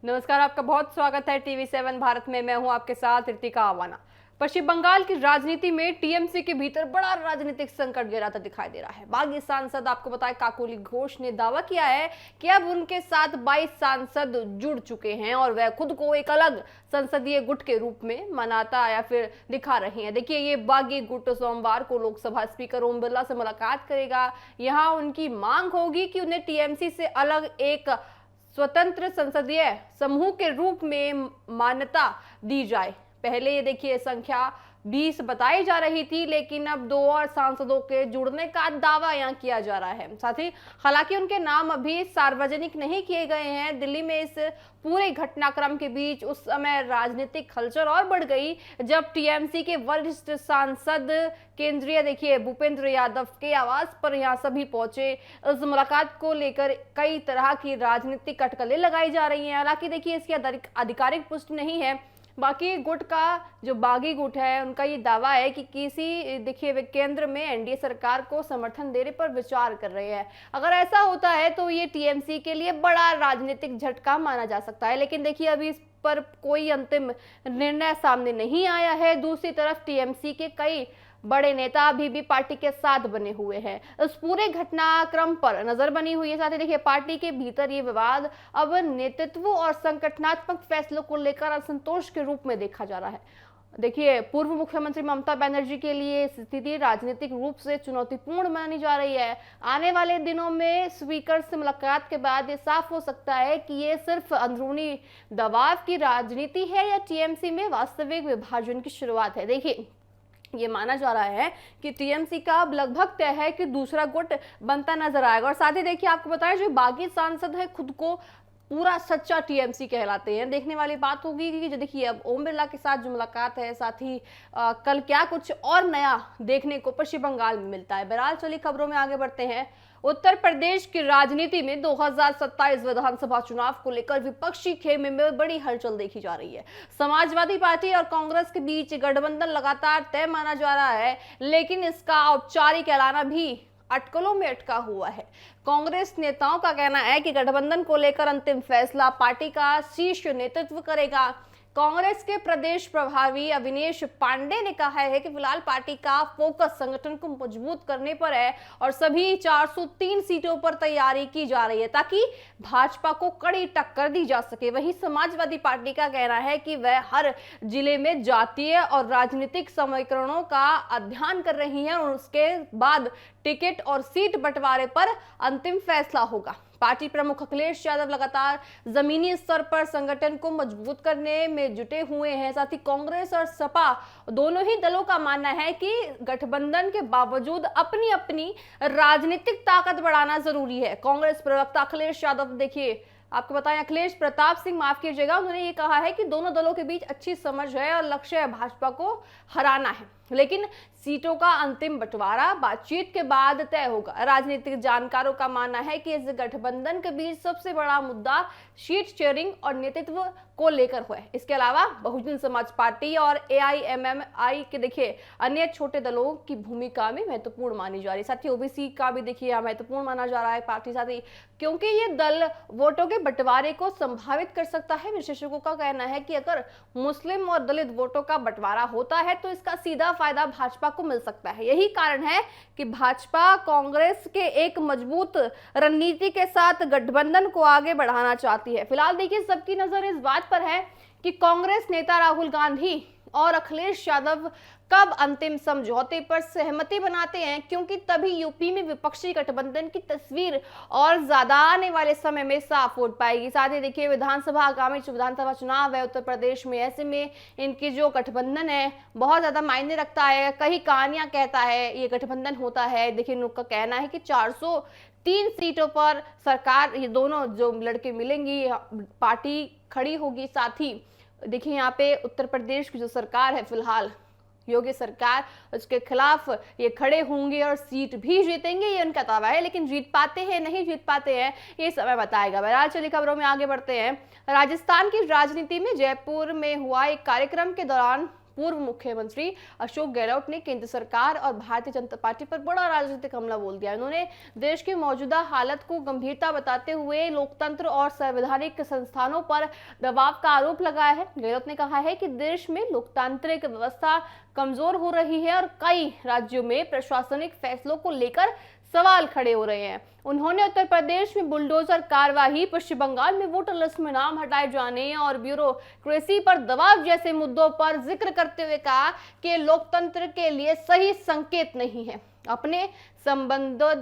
नमस्कार, आपका बहुत स्वागत है टीवी7 भारत में। मैं हूं आपके साथ ऋतिका आवाना। पश्चिम बंगाल की राजनीति में टीएमसी के भीतर बड़ा राजनीतिक संकट गहराता दिखाई दे रहा है। बागी सांसद आपको बताएं काकोली घोष ने दावा किया है कि अब उनके साथ 22 सांसद जुड़ चुके हैं और वह खुद को एक अलग संसदीय गुट के रूप में मनाता या फिर दिखा रहे हैं। देखिए, ये बागी गुट सोमवार को लोकसभा स्पीकर ओम बिरला से मुलाकात करेगा। यहाँ उनकी मांग होगी कि उन्हें टीएमसी से अलग एक स्वतंत्र संसदीय समूह के रूप में मान्यता दी जाए। पहले ये देखिए संख्या 20 बताई जा रही थी, लेकिन अब 2 और सांसदों के जुड़ने का दावा यहाँ किया जा रहा है। साथ ही हालांकि उनके नाम अभी सार्वजनिक नहीं किए गए हैं। दिल्ली में इस पूरे घटनाक्रम के बीच उस समय राजनीतिक हलचल और बढ़ गई जब टीएमसी के वरिष्ठ सांसद केंद्रीय देखिए भूपेंद्र यादव के आवास पर यहाँ सभी पहुंचे। इस मुलाकात को लेकर कई तरह की राजनीतिक अटकलें लगाई जा रही हैं। हालांकि देखिए इसकी आधिकारिक पुष्टि नहीं है। बाकी गुट का जो बागी गुट है उनका ये दावा है कि किसी देखिए वे केंद्र में एनडीए सरकार को समर्थन देने पर विचार कर रहे हैं। अगर ऐसा होता है तो ये टीएमसी के लिए बड़ा राजनीतिक झटका माना जा सकता है, लेकिन देखिए अभी इस पर कोई अंतिम निर्णय सामने नहीं आया है। दूसरी तरफ टीएमसी के कई बड़े नेता अभी भी पार्टी के साथ बने हुए हैं। इस पूरे घटनाक्रम पर नजर बनी हुई है। साथ ही देखिए पार्टी के भीतर ये विवाद अब नेतृत्व और संगठनात्मक फैसलों को लेकर असंतोष के रूप में देखा जा रहा है। देखिए पूर्व मुख्यमंत्री ममता बनर्जी के लिए स्थिति राजनीतिक रूप से चुनौतीपूर्ण मानी जा रही है। आने वाले दिनों में स्पीकर से मुलाकात के बाद ये साफ हो सकता है कि ये सिर्फ अंदरूनी दबाव की राजनीति है या टीएमसी में वास्तविक विभाजन की शुरुआत है। देखिए ये माना जा रहा है कि टीएमसी का अब लगभग तय है कि दूसरा गुट बनता नजर आएगा। और साथ ही देखिए आपको बताएं जो बागी सांसद है खुद को पूरा सच्चा टीएमसी कहलाते हैं। देखने वाली बात होगी कि देखिए अब ओम बिरला के साथ जो मुलाकात है, साथ ही कल क्या कुछ और नया देखने को पश्चिम बंगाल में मिलता है। बहरहाल चलिए खबरों में आगे बढ़ते हैं। उत्तर प्रदेश की राजनीति में 2027 विधानसभा चुनाव को लेकर विपक्षी खेमे में बड़ी हलचल देखी जा रही है। समाजवादी पार्टी और कांग्रेस के बीच गठबंधन लगातार तय माना जा रहा है, लेकिन इसका औपचारिक ऐलान भी अटकलों में अटका हुआ है। कांग्रेस नेताओं का कहना है कि गठबंधन को लेकर अंतिम फैसला पार्टी का शीर्ष नेतृत्व करेगा। कांग्रेस के प्रदेश प्रभारी अविनेश पांडे ने कहा है कि फिलहाल पार्टी का फोकस संगठन को मजबूत करने पर है और सभी 403 सीटों पर तैयारी की जा रही है ताकि भाजपा को कड़ी टक्कर दी जा सके। वहीं समाजवादी पार्टी का कहना है कि वह हर जिले में जातीय और राजनीतिक समीकरणों का अध्ययन कर रही है और उसके बाद टिकट और सीट बंटवारे पर अंतिम फैसला होगा। पार्टी प्रमुख अखिलेश यादव लगातार जमीनी स्तर पर संगठन को मजबूत करने में जुटे हुए हैं। साथ ही कांग्रेस और सपा दोनों ही दलों का मानना है कि गठबंधन के बावजूद अपनी अपनी राजनीतिक ताकत बढ़ाना जरूरी है। कांग्रेस प्रवक्ता अखिलेश यादव देखिए आपको बताएं अखिलेश प्रताप सिंह माफ कीजिएगा, उन्होंने ये कहा है कि दोनों दलों के बीच अच्छी समझ है और लक्ष्य भाजपा को हराना है, लेकिन सीटों का अंतिम बंटवारा बातचीत के बाद तय होगा। राजनीतिक जानकारों का मानना है कि इस गठबंधन के बीच सबसे बड़ा मुद्दा सीट शेयरिंग और नेतृत्व को लेकर हुआ है। इसके अलावा बहुजन समाज पार्टी और एआईएमएमआई के देखिए अन्य छोटे दलों की भूमिका में महत्वपूर्ण मानी जा रही है। साथ ही ओबीसी का भी देखिए महत्वपूर्ण माना जा रहा है पार्टी, साथ ही क्योंकि ये दल वोटों के बंटवारे को संभावित कर सकता है। विशेषज्ञों का कहना है कि अगर मुस्लिम और दलित वोटों का बंटवारा होता है तो इसका सीधा फायदा भाजपा को मिल सकता है। यही कारण है कि भाजपा कांग्रेस के एक मजबूत रणनीति के साथ गठबंधन को आगे बढ़ाना चाहती है। फिलहाल देखिए सबकी नजर इस बात पर है कि कांग्रेस नेता राहुल गांधी और अखिलेश यादव कब अंतिम समझौते पर सहमति बनाते हैं, क्योंकि तभी यूपी में विपक्षी गठबंधन की तस्वीर और ज्यादा आने वाले समय में साफ हो पाएगी। साथ ही देखिए आगामी विधानसभा चुनाव है उत्तर प्रदेश में, ऐसे में इनकी जो गठबंधन है बहुत ज्यादा मायने रखता है। कई कहानियां कहता है ये गठबंधन होता है। देखिए उनका कहना है कि 403 सीटों पर सरकार ये दोनों जो लड़के मिलेंगी पार्टी खड़ी होगी। साथ ही देखिए यहाँ पे उत्तर प्रदेश की जो सरकार है फिलहाल योगी सरकार, उसके खिलाफ ये खड़े होंगे और सीट भी जीतेंगे, ये उनका दावा है। लेकिन जीत पाते हैं नहीं जीत पाते हैं ये समय बताएगा। बहरहाल चलिए खबरों में आगे बढ़ते हैं। राजस्थान की राजनीति में जयपुर में हुआ एक कार्यक्रम के दौरान पूर्व मुख्यमंत्री अशोक गहलोत ने केंद्र सरकार और भारतीय जनता पार्टी पर बड़ा राजनीतिक हमला बोल दिया। उन्होंने देश की मौजूदा हालत को गंभीरता बताते हुए लोकतंत्र और संवैधानिक संस्थानों पर दबाव का आरोप लगाया है। गहलोत ने कहा है कि देश में लोकतांत्रिक व्यवस्था कमजोर हो रही है और कई राज्यों में प्रशासनिक फैसलों को लेकर सवाल खड़े हो रहे हैं। उन्होंने उत्तर प्रदेश में बुलडोजर कार्यवाही, पश्चिम बंगाल में वोटर लिस्ट में नाम हटाए जाने और ब्यूरोक्रेसी पर दबाव जैसे मुद्दों पर जिक्र करते हुए कहा कि लोकतंत्र के लिए सही संकेत नहीं है। अपने संबंधों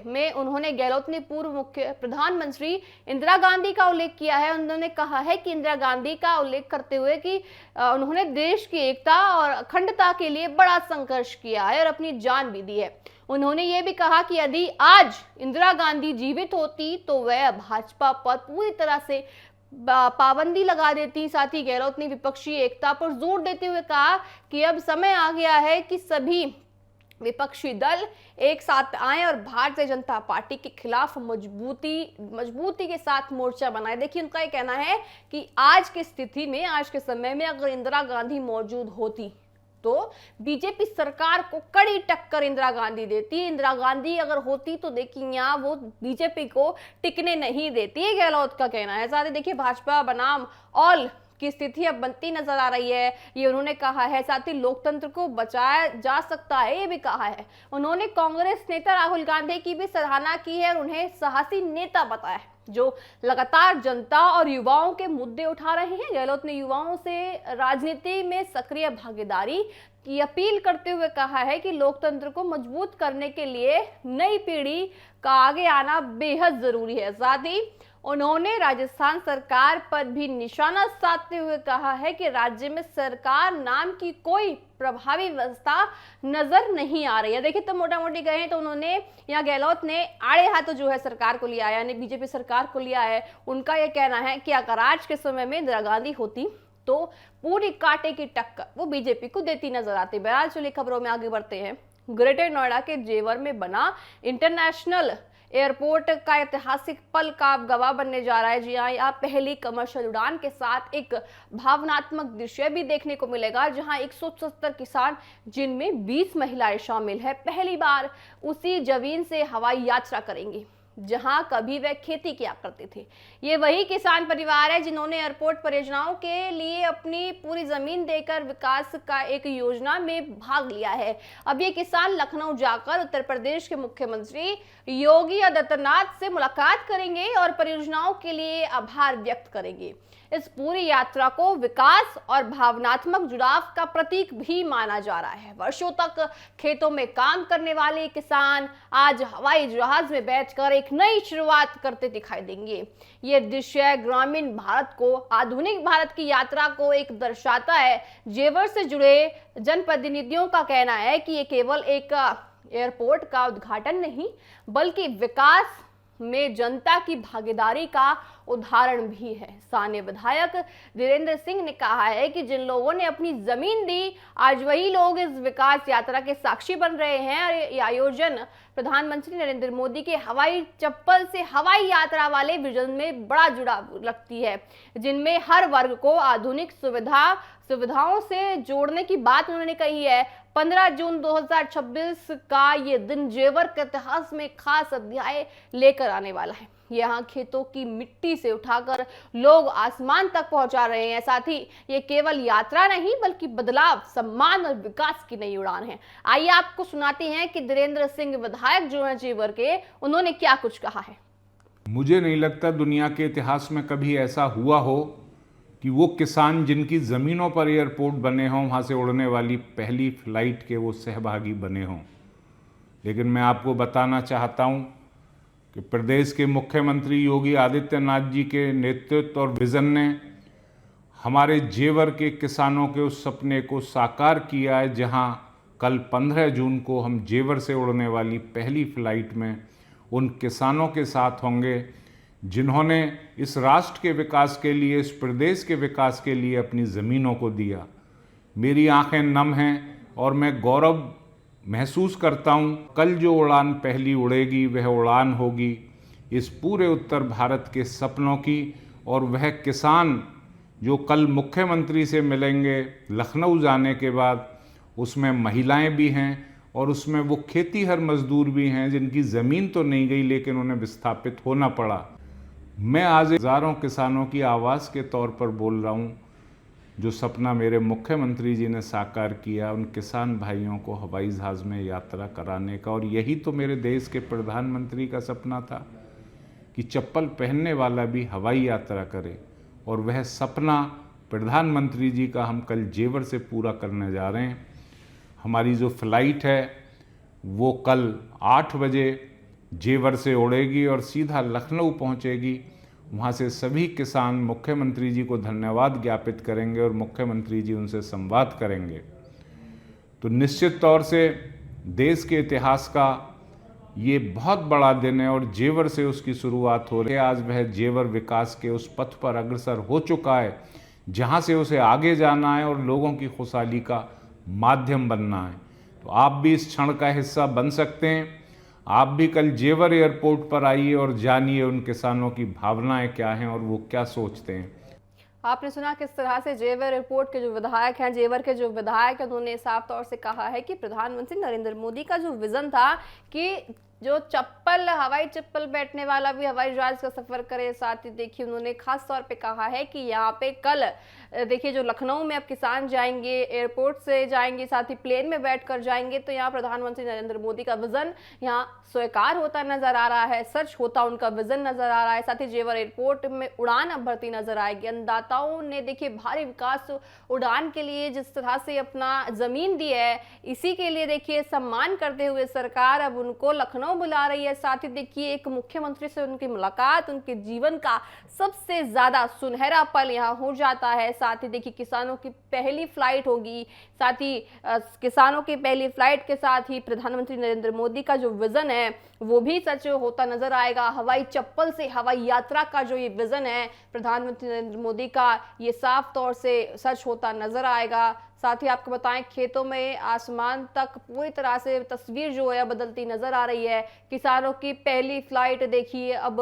में उन्होंने गहलोत ने पूर्व मुख्य प्रधानमंत्री इंदिरा गांधी का उल्लेख किया है। उन्होंने कहा है कि इंदिरा गांधी का उल्लेख करते हुए कि उन्होंने देश की एकता और अखंडता के लिए बड़ा संघर्ष किया है और अपनी जान भी दी है। उन्होंने ये भी कहा कि यदि आज इंदिरा गांधी जीवित होती तो वह भाजपा पर पूरी तरह से पाबंदी लगा देती। साथ ही गहलोत ने विपक्षी एकता पर जोर देते हुए कहा कि अब समय आ गया है कि सभी विपक्षी दल एक साथ आए और भारतीय जनता पार्टी के खिलाफ मजबूती के साथ मोर्चा बनाए। देखिए, उनका ये कहना है कि आज की स्थिति में, आज के समय में अगर इंदिरा गांधी मौजूद होती तो बीजेपी सरकार को कड़ी टक्कर इंदिरा गांधी देती। इंदिरा गांधी अगर होती तो देखिए यहाँ वो बीजेपी को टिकने नहीं देती है, गहलोत का कहना है। साथ ही देखिए, भाजपा बनाम ऑल की स्थिति अब बनती नजर आ रही है, ये उन्होंने कहा है। साथ ही लोकतंत्र को बचाया जा सकता है, ये भी कहा है। उन्होंने कांग्रेस नेता राहुल गांधी की भी सराहना की है और उन्हें साहसी नेता बताया है जो लगातार जनता और युवाओं के मुद्दे उठा रहे हैं। गहलोत ने युवाओं से राजनीति में सक्रिय भागीदारी की अपील करते हुए कहा है कि लोकतंत्र को मजबूत करने के लिए नई पीढ़ी का आगे आना बेहद जरूरी है। साथ ही उन्होंने राजस्थान सरकार पर भी निशाना साधते हुए कहा है कि राज्य में सरकार नाम की कोई प्रभावी व्यवस्था नजर नहीं आ रही है। देखिए, तो मोटा मोटी कहें तो उन्होंने या गहलोत ने आड़े हाथों जो है सरकार को लिया है, यानी बीजेपी सरकार को लिया है। उनका यह कहना है कि अगर आज के समय में इंदिरा गांधी होती तो पूरी कांटे की टक्कर वो बीजेपी को देती नजर आती। बहरहाल चलिए खबरों में आगे बढ़ते हैं। ग्रेटर नोएडा के जेवर में बना इंटरनेशनल एयरपोर्ट का ऐतिहासिक पल का गवाह बनने जा रहा है। जी हाँ, यहाँ पहली कमर्शियल उड़ान के साथ एक भावनात्मक दृश्य भी देखने को मिलेगा, जहां 170 किसान, जिनमें 20 महिलाएं शामिल है, पहली बार उसी जमीन से हवाई यात्रा करेंगी जहां कभी वह खेती किया करते थे। ये वही किसान परिवार है जिन्होंने एयरपोर्ट परियोजनाओं के लिए अपनी पूरी जमीन देकर विकास का एक योजना में भाग लिया है। अब ये किसान लखनऊ जाकर उत्तर प्रदेश के मुख्यमंत्री योगी आदित्यनाथ से मुलाकात करेंगे और परियोजनाओं के लिए आभार व्यक्त करेंगे। इस पूरी यात्रा को विकास और भावनात्मक जुड़ाव का प्रतीक भी माना जा रहा है। वर्षों तक खेतों में काम करने वाले किसान आज हवाई जहाज में बैठकर एक नई शुरुआत करते दिखाई देंगे। ये दृश्य ग्रामीण भारत को आधुनिक भारत की यात्रा को एक दर्शाता है। जेवर से जुड़े जनप्रतिनिधियों का कहना है कि ये केवल एक एयरपोर्ट का उद्घाटन नहीं बल्कि विकास में जनता की भागीदारी का उदाहरण भी है। स्थानीय विधायक धीरेन्द्र सिंह ने कहा है कि जिन लोगों ने अपनी जमीन दी, आज वही लोग इस विकास यात्रा के साक्षी बन रहे हैं और ये आयोजन प्रधानमंत्री नरेंद्र मोदी के हवाई चप्पल से हवाई यात्रा वाले विजन में बड़ा जुड़ाव रखती है, जिनमें हर वर्ग को आधुनिक सुविधाओं से जोड़ने की बात उन्होंने कही है। 15 जून 2026 का ये दिन जेवर के इतिहास में खास अध्याय लेकर आने वाला है। यहाँ खेतों की मिट्टी से उठाकर लोग आसमान तक पहुंचा रहे हैं। साथ ही ये केवल यात्रा नहीं बल्कि बदलाव, सम्मान और विकास की नई उड़ान है। आइए आपको सुनाते हैं कि धीरेन्द्र सिंह विधायक जो है जेवर के, उन्होंने क्या कुछ कहा है। मुझे नहीं लगता दुनिया के इतिहास में कभी ऐसा हुआ हो कि वो किसान जिनकी ज़मीनों पर एयरपोर्ट बने हों, वहाँ से उड़ने वाली पहली फ्लाइट के वो सहभागी बने हों। लेकिन मैं आपको बताना चाहता हूँ कि प्रदेश के मुख्यमंत्री योगी आदित्यनाथ जी के नेतृत्व और विज़न ने हमारे जेवर के किसानों के उस सपने को साकार किया है, जहां कल 15 जून को हम जेवर से उड़ने वाली पहली फ्लाइट में उन किसानों के साथ होंगे जिन्होंने इस राष्ट्र के विकास के लिए, इस प्रदेश के विकास के लिए अपनी ज़मीनों को दिया। मेरी आंखें नम हैं और मैं गौरव महसूस करता हूँ। कल जो उड़ान पहली उड़ेगी वह उड़ान होगी इस पूरे उत्तर भारत के सपनों की, और वह किसान जो कल मुख्यमंत्री से मिलेंगे लखनऊ जाने के बाद, उसमें महिलाएं भी हैं और उसमें वो खेतीहर मजदूर भी हैं जिनकी ज़मीन तो नहीं गई लेकिन उन्हें विस्थापित होना पड़ा। मैं आज हज़ारों किसानों की आवाज़ के तौर पर बोल रहा हूँ। जो सपना मेरे मुख्यमंत्री जी ने साकार किया उन किसान भाइयों को हवाई जहाज़ में यात्रा कराने का, और यही तो मेरे देश के प्रधानमंत्री का सपना था कि चप्पल पहनने वाला भी हवाई यात्रा करे। और वह सपना प्रधानमंत्री जी का हम कल जेवर से पूरा करने जा रहे हैं। हमारी जो फ़्लाइट है वो कल 8 बजे जेवर से उड़ेगी और सीधा लखनऊ पहुंचेगी। वहां से सभी किसान मुख्यमंत्री जी को धन्यवाद ज्ञापित करेंगे और मुख्यमंत्री जी उनसे संवाद करेंगे। तो निश्चित तौर से देश के इतिहास का ये बहुत बड़ा दिन है और जेवर से उसकी शुरुआत हो रही है। आज वह जेवर विकास के उस पथ पर अग्रसर हो चुका है जहां से उसे आगे जाना है और लोगों की खुशहाली का माध्यम बनना है। तो आप भी इस क्षण का हिस्सा बन सकते हैं। आप भी कल जेवर एयरपोर्ट पर आइए और जानिए उन किसानों की भावनाएं क्या हैं और वो क्या सोचते हैं। आपने सुना किस तरह से जेवर एयरपोर्ट के जो विधायक हैं, जेवर के जो विधायक हैं, उन्होंने साफ तौर से कहा है कि प्रधानमंत्री नरेंद्र मोदी का जो विजन था कि जो चप्पल, हवाई चप्पल बैठने वाला भी हवाई जहाज का सफर करे। साथ ही देखिए उन्होंने खास तौर पे कहा है कि यहाँ पे कल देखिए जो लखनऊ में अब किसान जाएंगे, एयरपोर्ट से जाएंगे, साथ ही प्लेन में बैठकर जाएंगे, तो यहाँ प्रधानमंत्री नरेंद्र मोदी का विजन यहाँ स्वीकार होता नजर आ रहा है, सच होता उनका विजन नजर आ रहा है। साथ ही जेवर एयरपोर्ट में उड़ान अब भरती नजर आएगी। अन्नदाताओं ने देखिए भारी विकास उड़ान के लिए जिस तरह से अपना जमीन दी है, इसी के लिए देखिए सम्मान करते हुए सरकार अब उनको लखनऊ बुला रही है। साथ ही देखिए एक मुख्यमंत्री से उनकी मुलाकात उनके जीवन का सबसे ज्यादा सुनहरा पल यहाँ हो जाता है। साथ ही देखिए किसानों की पहली फ्लाइट होगी। साथ ही किसानों की पहली फ्लाइट के साथ ही प्रधानमंत्री नरेंद्र मोदी का जो विजन है वो भी सच होता नजर आएगा। हवाई चप्पल से हवाई यात्रा का जो ये विजन है प्रधानमंत्री नरेंद्र मोदी का, ये साफ तौर से सच होता नजर आएगा। साथ ही आपको बताएं खेतों में आसमान तक पूरी तरह से तस्वीर जो है बदलती नजर आ रही है। किसानों की पहली फ्लाइट देखिए अब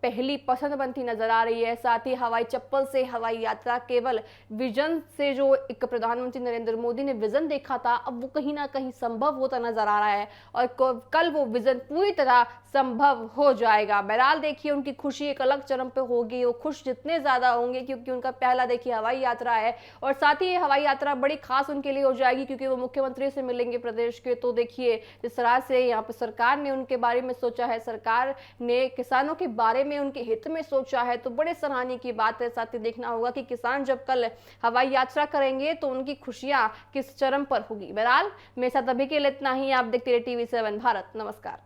पहली पसंद बनती नजर आ रही है। साथ ही हवाई चप्पल से हवाई यात्रा केवल विजन से जो एक प्रधानमंत्री नरेंद्र मोदी ने विजन देखा था अब वो कहीं ना कहीं संभव होता नजर आ रहा है और कल वो विजन पूरी तरह संभव हो जाएगा। बहरहाल देखिए उनकी खुशी एक अलग चरम पे होगी। वो खुश जितने ज्यादा होंगे क्योंकि उनका पहला देखिए हवाई यात्रा है और साथ ही ये हवाई यात्रा बड़ी खास उनके लिए हो जाएगी क्योंकि वो मुख्यमंत्री से मिलेंगे प्रदेश के। तो देखिए जिस तरह से यहाँ पे सरकार ने उनके बारे में सोचा है, सरकार ने किसानों के बारे में उनके हित में सोचा है, तो बड़े सराहनीय की बात है। साथ ही देखना होगा कि किसान जब कल हवाई यात्रा करेंगे तो उनकी खुशियां किस चरम पर होगी। बहरहाल मेरे साथ अभी के लिए इतना ही। आप देखते रहिए TV7 भारत। नमस्कार।